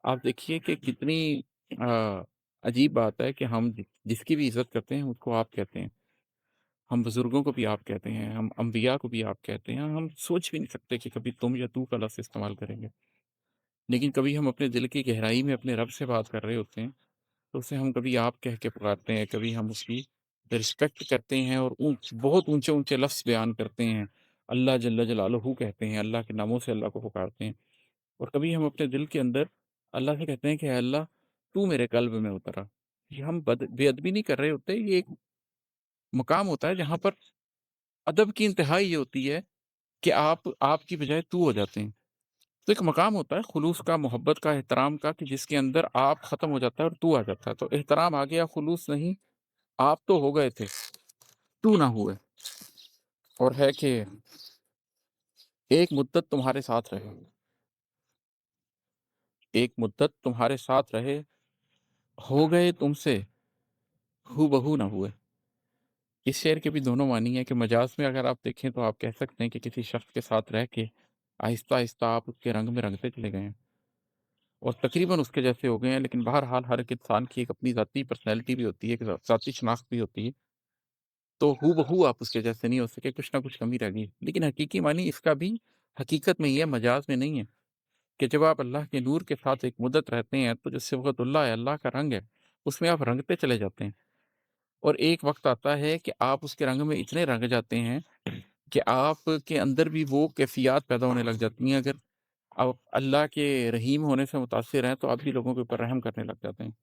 आप देखिए कि कितनी अजीब बात है कि हम जिसकी भी इज़्ज़त करते हैं उसको आप कहते हैं। हम बुज़ुर्गों को भी आप कहते हैं, हम अम्बिया को भी आप कहते हैं, हम सोच भी नहीं सकते कि कभी तुम या तू का लफ़्ज़ इस्तेमाल करेंगे। लेकिन कभी हम अपने दिल की गहराई में अपने रब से बात कर रहे होते हैं, तो उसे हम कभी आप कह के पुकारते हैं, कभी हम उसकी रिस्पेक्ट करते हैं और बहुत ऊँचे-ऊँचे लफ़्ज़ बयान करते हैं। अल्लाह जल्ल जलालुहू कहते हैं, अल्लाह के नामों से अल्लाह को पुकारते हैं। और कभी हम अपने दिल के अंदर अल्लाह से कहते हैं कि ऐ अल्लाह तू मेरे कल्ब में उतर आ। ये हम बेअदबी नहीं कर रहे होते, ये एक मुकाम होता है जहाँ पर अदब की इंतहा ये होती है कि आप की बजाय तू हो जाते हैं। तो एक मकाम होता है खुलूस का, मोहब्बत का, एहतराम का कि जिसके अंदर आप खत्म हो जाता है और तू आ जाता है। तो एहतराम आ गया, खुलूस नहीं, आप तो हो गए थे, तू ना हुए। और है कि एक मुद्दत तुम्हारे साथ रहे, एक मुद्दत तुम्हारे साथ रहे, हो गए तुमसे हूबहू ना हुए। इस शेर के भी दोनों मानी है कि मजाज में अगर आप देखें तो आप कह सकते हैं कि किसी शख्स के साथ रह के आहिस्ता-आहिस्ता आप उसके रंग में रंगते चले गए हैं और तकरीबन उसके जैसे हो गए हैं। लेकिन बहरहाल हर एक इंसान की एक अपनी ज़ाती पर्सनैलिटी भी होती है, एक ज़ाती शनाख्त भी होती है। तो हूबहू आप उसके जैसे नहीं हो सके, कुछ ना कुछ कमी रह गई। लेकिन हकीकी मानी इसका भी हकीकत में ही है, मजाज में नहीं है कि जब आप अल्लाह के नूर के साथ एक मुद्दत रहते हैं तो जो सिबगतुल्लाह है, अल्लाह का रंग है, उसमें आप रंगते चले जाते हैं। और एक वक़्त आता है कि आप उसके रंग में इतने रंग जाते हैं कि आपके अंदर भी वो कैफ़ियत पैदा होने लग जाती हैं। अगर आप अल्लाह के रहीम होने से मुतासिर हैं, तो आप भी लोगों के ऊपर रहम करने लग जाते हैं।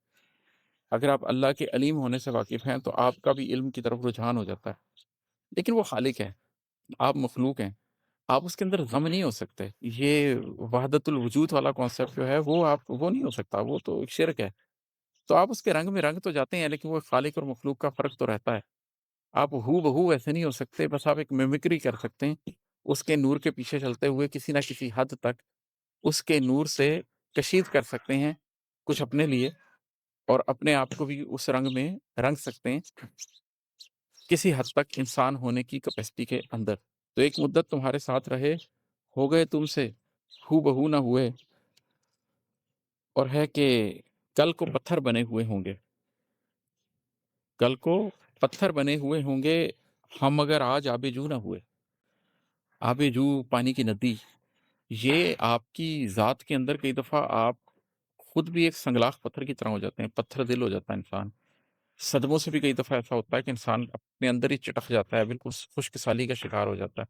अगर आप अल्लाह के अलीम होने से वाकिफ़ हैं, तो आपका भी इल्म की तरफ रुझान हो जाता है। लेकिन वो खालिक है, आप मखलूक हैं, आप उसके अंदर ज़म नहीं हो सकते। ये वहदतुल वजूद वाला कॉन्सेप्ट जो है, वो नहीं हो सकता, वो तो एक शिर्क है। तो आप उसके रंग में रंग तो जाते हैं, लेकिन वो खालिक और मखलूक का फ़र्क तो रहता है। आप हूबहू वैसे नहीं हो सकते, बस आप एक मिमिक्री कर सकते हैं। उसके नूर के पीछे चलते हुए किसी न किसी हद तक उसके नूर से कशीद कर सकते हैं, कुछ अपने लिए और अपने आप को भी उस रंग में रंग सकते हैं, किसी हद तक इंसान होने की कैपेसिटी के अंदर। तो एक मुद्दत तुम्हारे साथ रहे, हो गए तुमसे हूबहू ना हुए। और है कि कल को पत्थर बने हुए होंगे, कल को पत्थर बने हुए होंगे, हम अगर आज आबेजू ना हुए। आबेजू पानी की नदी, ये आपकी ज़ात के अंदर कई दफ़ा आप खुद भी एक संगलाख पत्थर की तरह हो जाते हैं, पत्थर दिल हो जाता है इंसान। सदमों से भी कई दफ़ा ऐसा होता है कि इंसान अपने अंदर ही चिटक जाता है, बिल्कुल खुशक साली का शिकार हो जाता है।